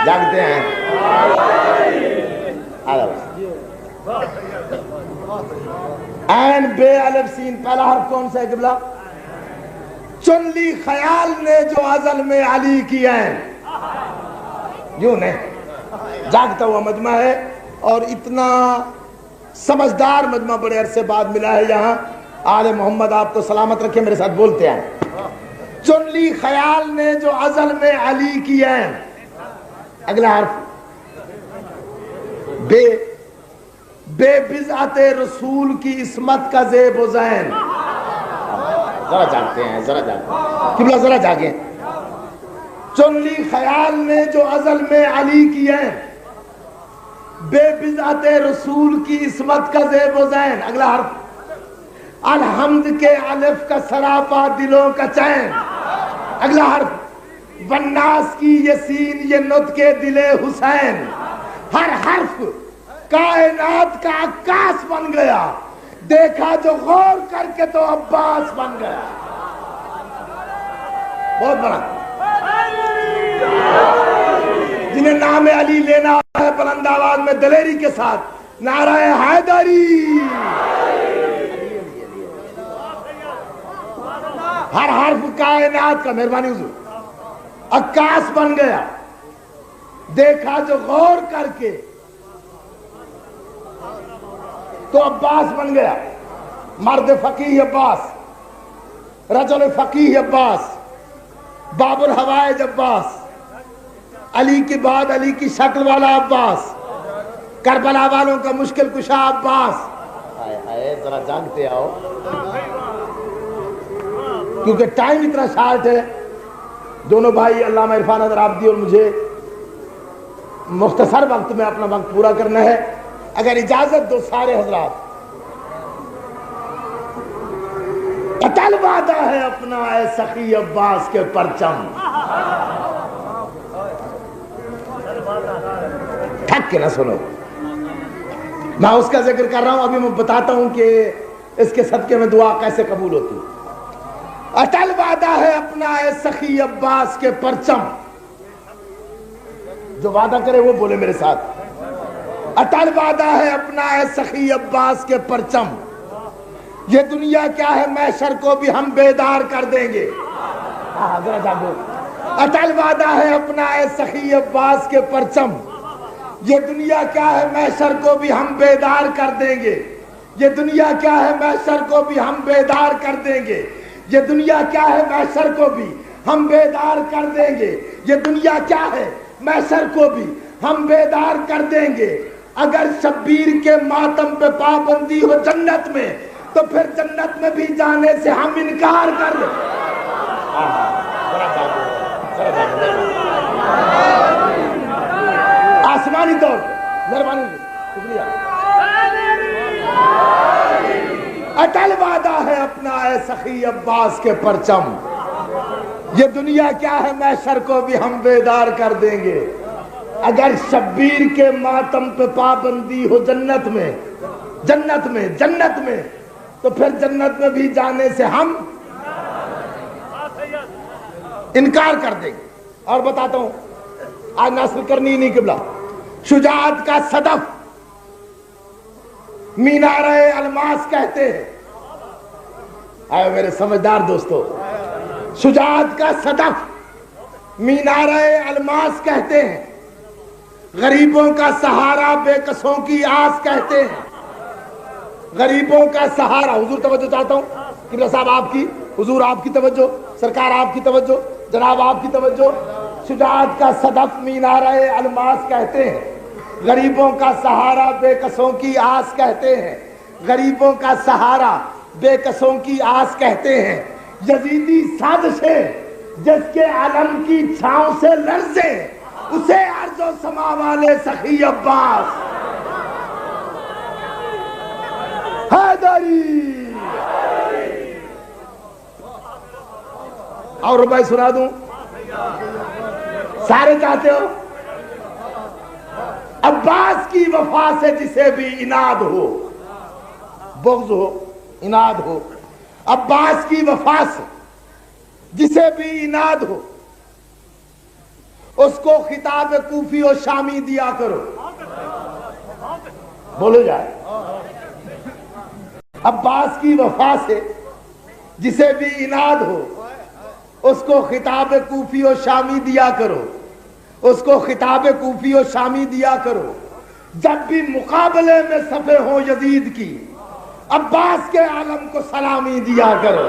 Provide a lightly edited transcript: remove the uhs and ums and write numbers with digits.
جاگتے ہیں؟ عین بے الف سین، پہلا حرف کون سا ہے قبلہ؟ چن لی خیال نے جو ازل میں علی کی عین. یوں نہیں، جاگتا ہوا مجمع ہے اور اتنا سمجھدار مجمع بڑے عرصے بعد ملا ہے یہاں. آل محمد آپ تو سلامت رکھے، میرے ساتھ بولتے ہیں. چن لی خیال نے جو ازل میں علی کی عین. اگلا حرف بے، بے بضعت رسول کی عصمت کا زیب و زین. ذرا جاگتے ہیں، ذرا جاگتے ہیں قبلہ، ذرا جاگیں. چن لی خیال نے جو ازل میں علی کی عین، بے بضعت رسول کی عصمت کا زیب و زین. اگلا حرف الحمد کے الف کا سراپا دلوں کا چین. اگلا حرف والناس کی یسین یہ نطق دل حسین. ہر حرف کائنات کا عکاس بن گیا، دیکھا جو غور کر کے تو عباس بن گیا. بہت بڑا. جنہیں نام علی لینا ہے بلند آواز میں دلیری کے ساتھ نعرہ حیدری. ہر حرف کائنات کا، مہربانی حضور، عکاس بن گیا، دیکھا جو غور کر کے تو عباس بن گیا. مرد فقیہ عباس، رجل فقیہ عباس، باب الحوائج عباس، علی کے بعد علی کی شکل والا عباس، کربلا والوں کا مشکل کشا عباس. ذرا جاگتے آؤ کیونکہ ٹائم اتنا شارٹ ہے. دونوں بھائی علامہ عرفان اظہر عابدی اور مجھے مختصر وقت میں اپنا وقت پورا کرنا ہے. اگر اجازت دو سارے حضرات، اٹل وعدہ ہے اپنا اے سخی عباس کے پرچم. ٹھک کے نہ سنو، میں اس کا ذکر کر رہا ہوں، ابھی میں بتاتا ہوں کہ اس کے صدقے میں دعا کیسے قبول ہوتی. اٹل وعدہ ہے اپنا اے سخی عباس کے پرچم. جو وعدہ کرے وہ بولے میرے ساتھ. اٹل وعدہ ہے اپنا اے سخی عباس کے پرچم. یہ دنیا کیا ہے محشر کو بھی ہم بیدار کر دیں گے. ذرا جاگو. اٹل وعدہ ہے اپنا اے سخی عباس کے پرچم. یہ دنیا کیا ہے محشر کو بھی ہم بیدار کر دیں گے. یہ دنیا کیا ہے محشر کو بھی ہم بیدار کر دیں گے. یہ دنیا کیا ہے محشر کو بھی ہم بیدار کر دیں گے. یہ دنیا کیا ہے محشر کو بھی ہم بیدار کر دیں گے. اگر شبیر کے ماتم پہ پابندی ہو جنت میں تو پھر جنت میں بھی جانے سے ہم انکار کر دیں. آسمانی طور پر مہربانی، شکریہ. اٹل وعدہ ہے اپنا اے سخی عباس کے پرچم. یہ دنیا کیا ہے محشر کو بھی ہم بیدار کر دیں گے. اگر شبیر کے ماتم پہ پابندی ہو جنت میں تو پھر جنت میں بھی جانے سے ہم انکار کر دیں گے. اور بتاتا ہوں، آج ناصر کرنی نہیں قبلہ، شجاعت کا صدف مینارہ الماس کہتے ہیں. آئے میرے سمجھدار دوستو، شجاعت کا صدف مینارہ الماس کہتے ہیں. غریبوں کا سہارا بے کسوں کی آس کہتے ہیں. غریبوں کا سہارا. حضور توجہ چاہتا ہوں، قبلہ صاحب آپ کی، حضور آپ کی توجہ، سرکار آپ کی توجہ، جناب آپ کی توجہ. شجاعت کا صدف مینارہ الماس کہتے ہیں. غریبوں کا سہارا بے کسوں کی آس کہتے ہیں. غریبوں کا سہارا بے کسوں کی آس کہتے ہیں. یزیدی سازشیں جس کے علم کی چھاؤں سے لرزے، اسے ارض و سما والے سخی عباس حیدری. اور ربائی سنا دوں، سارے چاہتے ہو؟ عباس کی وفا سے جسے بھی اناد ہو، بغض ہو، اناد ہو، عباس کی وفا سے جسے بھی اناد ہو، اس کو خطاب کوفی و شامی دیا کرو. بولو جائے. عباس کی وفا سے جسے بھی اناد ہو اس کو خطاب کوفی و شامی دیا کرو. اس کو خطاب کوفی و شامی دیا کرو. جب بھی مقابلے میں صفیں ہوں یزید کی عباس کے عالم کو سلامی دیا کرو.